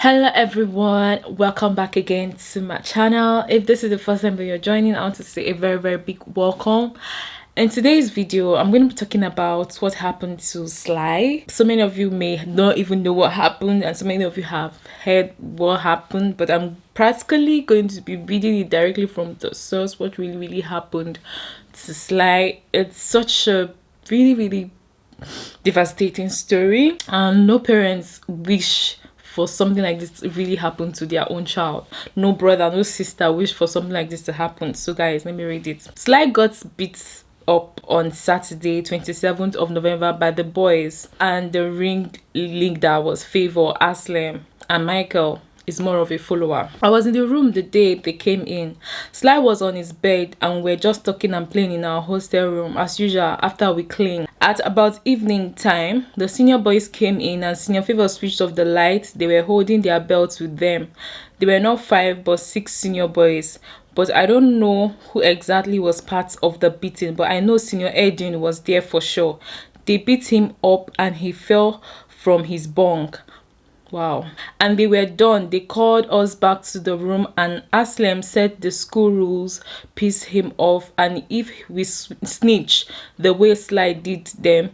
Hello everyone, welcome back again to my channel. If this is the first time that you're joining, I want to say a very big welcome. In today's video, I'm going to be talking about what happened to Sly. So many of you may not even know what happened, and so many of you have heard what happened, but I'm practically going to be reading it directly from the source, what really happened to Sly. It's such a really devastating story, and no parents wish for something like this to really happen to their own child. No brother, no sister wish for something like this to happen. So guys, let me read it. Sly got beat up on Saturday 27th of November by the boys, and the ring leader was Favor, Aslam, and Michael is more of a follower. I was in the room the day they came in. Sly was on his bed and we're just talking and playing in our hostel room as usual after we clean. At about evening time, the senior boys came in and Senior Favor switched off the light. They were holding their belts with them. They were not 5 but 6 senior boys. But I don't know who exactly was part of the beating, but I know Senior Edwin was there for sure. They beat him up and he fell from his bunk. Wow. And they were done. They called us back to the room and Aslam said the school rules piss him off, and if we snitch the way Sly did them,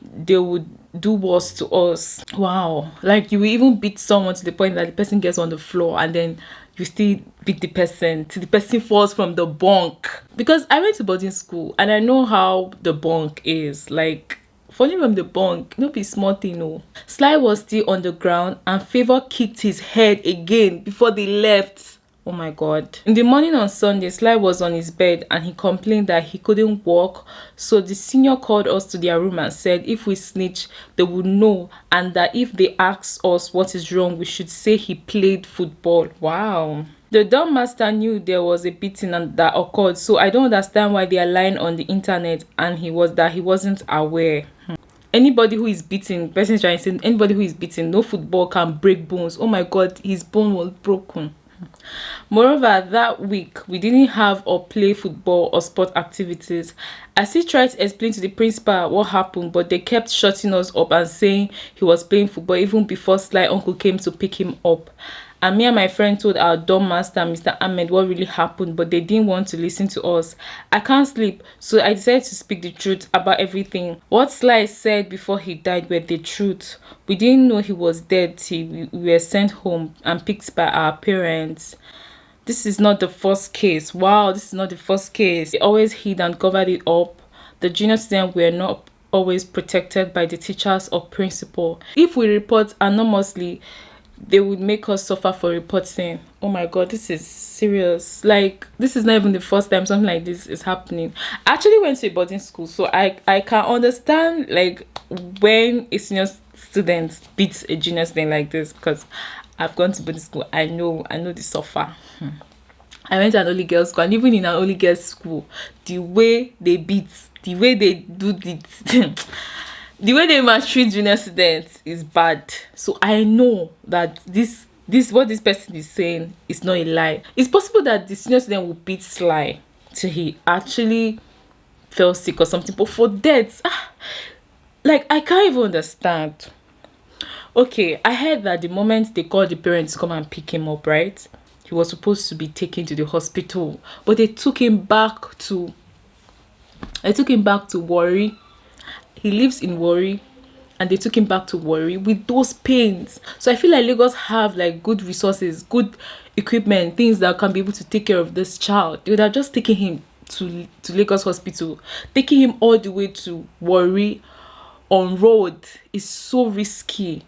they would do worse to us. Wow. Like, you will even beat someone to the point that the person gets on the floor and then you still beat the person till the person falls from the bunk. Because I went to boarding school and I know how the bunk is. Like, falling from the bunk, no be small thing, no. Sly was still on the ground and Favor kicked his head again before they left. Oh my god. In the morning on Sunday, Sly was on his bed and he complained that he couldn't walk. So the senior called us to their room and said if we snitch, they would know, and that if they ask us what is wrong, we should say he played football. Wow. The dorm master knew there was a beating that occurred, so I don't understand why they are lying on the internet and he wasn't aware. Anybody who is beaten, person is trying to say, anybody who is beaten, no football can break bones. Oh my god, his bone was broken. Moreover, that week we didn't have or play football or sport activities. I still tried to explain to the principal what happened, but they kept shutting us up and saying he was playing football even before Sly uncle came to pick him up. And me and my friend told our dorm master, Mr. Ahmed, what really happened, but they didn't want to listen to us. I can't sleep, so I decided to speak the truth about everything. What Sly said before he died were the truth. We didn't know he was dead till we were sent home and picked by our parents. This is not the first case. Wow, this is not the first case. They always hid and covered it up. The junior students were not always protected by the teachers or principal. If we report anonymously, they would make us suffer for reporting. Oh my god, this is serious. Like, this is not even the first time something like this is happening. I actually went to a boarding school, so I can understand like when a senior student beats a junior student like this, because I've gone to boarding school. I know the suffer. I went to an only girls school, and even in an only girls school, the way they beat, the way they do the the way they maltreat junior students is bad. So I know that this what this person is saying is not a lie. It's possible that the senior student will beat Sly till he actually fell sick or something, but for death, like, I can't even understand. Okay, I heard that the moment they called the parents to come and pick him up, right, he was supposed to be taken to the hospital, but they took him back to Warri. He lives in Warri, and they took him back to Warri with those pains. So I feel like Lagos have like good resources, good equipment, things that can be able to take care of this child. They would have just taken him to Lagos hospital. Taking him all the way to Warri on road is so risky.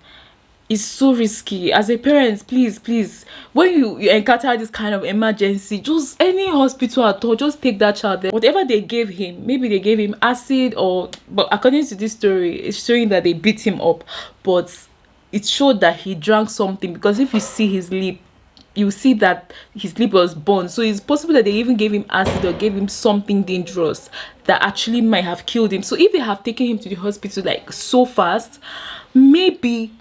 It's so risky. As a parent, please, when you encounter this kind of emergency, just any hospital at all, just take that child there. Whatever they gave him, maybe they gave him acid, but according to this story, it's showing that they beat him up, but it showed that he drank something, because if you see his lip, you see that his lip was burned. So it's possible that they even gave him acid or gave him something dangerous that actually might have killed him. So if they have taken him to the hospital like so fast, maybe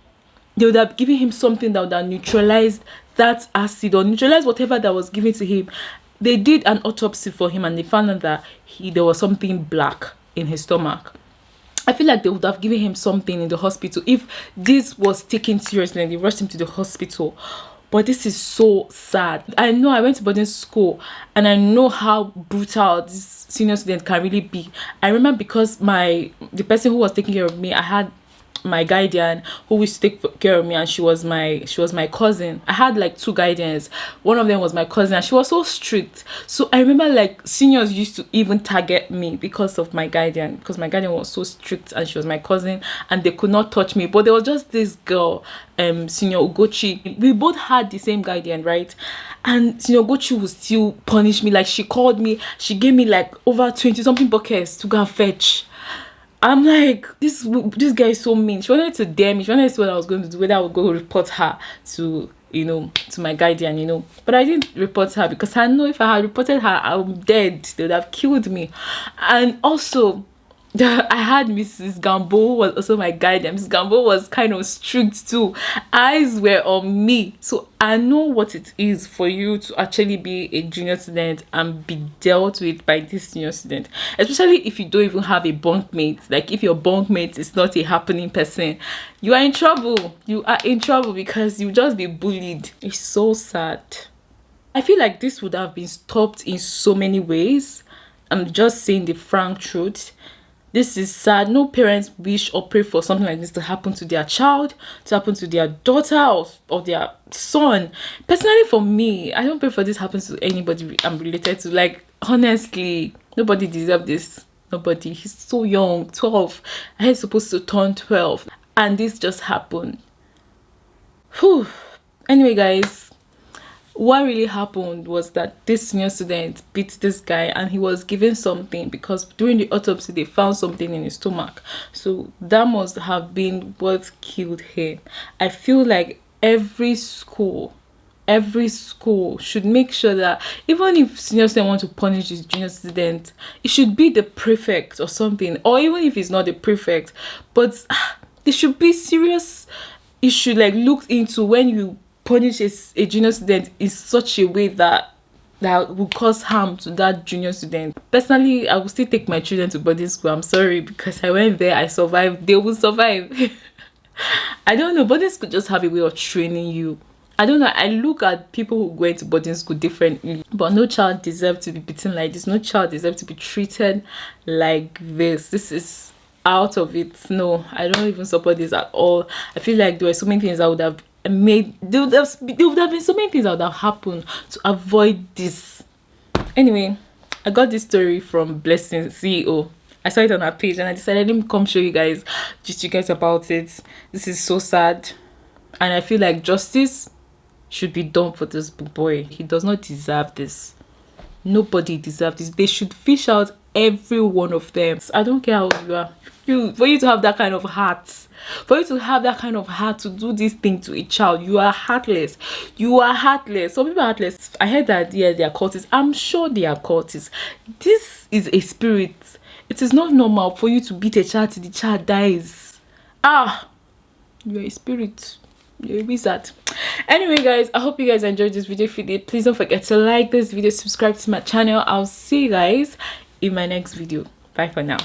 they would have given him something that would have neutralized that acid or neutralized whatever that was given to him. They did an autopsy for him and they found out that there was something black in his stomach. I feel like they would have given him something in the hospital if this was taken seriously and they rushed him to the hospital. But this is so sad. I know I went to boarding school and I know how brutal this senior student can really be. I remember because the person who was taking care of me, I had my guardian who used to take care of me, and she was my cousin. I had like two guardians. One of them was my cousin, and she was so strict. So I remember like seniors used to even target me because of my guardian, because my guardian was so strict and she was my cousin, and they could not touch me. But there was just this girl, Senior Ugochi. We both had the same guardian, right? And Senior Ugochi would still punish me. Like, she called me, she gave me like over 20 something buckets to go and fetch. I'm like, this guy is so mean. She wanted to dare me. She wanted to see what I was going to do, whether I would go report her to, to my guardian, But I didn't report her because I know if I had reported her, I'm dead. They would have killed me. And also, I had Mrs. Gambo, who was also my guardian. Mrs. Gambo was kind of strict too. Eyes were on me. So I know what it is for you to actually be a junior student and be dealt with by this senior student. Especially if you don't even have a bunkmate. Like, if your bunkmate is not a happening person, you are in trouble. You are in trouble because you just be bullied. It's so sad. I feel like this would have been stopped in so many ways. I'm just saying the frank truth. This is sad. No parents wish or pray for something like this to happen to their child, to happen to their daughter or their son. Personally, for me, I don't pray for this happens to anybody I'm related to. Like, honestly, nobody deserves this. Nobody. He's so young, 12. He's supposed to turn 12. And this just happened. Whew. Anyway, guys, what really happened was that this senior student beat this guy, and he was given something because during the autopsy they found something in his stomach. So that must have been what killed him. I feel like every school should make sure that even if senior student want to punish his junior student, it should be the prefect or something, or even if it's not the prefect, but there should be serious. It should like look into when you punish a junior student in such a way that will cause harm to that junior student. Personally, I will still take my children to boarding school. I'm sorry, because I went there, I survived. They will survive. I don't know, boarding school just have a way of training you. I don't know, I look at people who go into boarding school differently, but no child deserves to be beaten like this. No child deserves to be treated like this. This is out of it. No, I don't even support this at all. I feel like there were so many things I would have there would have been so many things that would have happened to avoid this. Anyway, I got this story from Blessing CEO. I saw it on her page and I decided, let me come show you guys, just you guys about it. This is so sad, and I feel like justice should be done for this boy. He does not deserve this. Nobody deserves this. They should fish out every one of them. I don't care how old you are. For you to have that kind of heart, for you to have that kind of heart to do this thing to a child, you are heartless. You are heartless. Some people are heartless. I heard that, yeah, they are cultists. I'm sure they are cultists. This is a spirit. It is not normal for you to beat a child till the child dies. You're a spirit. You're a wizard. Anyway, guys, I hope you guys enjoyed this video. If you did, please don't forget to like this video, subscribe to my channel. I'll see you guys in my next video. Bye for now.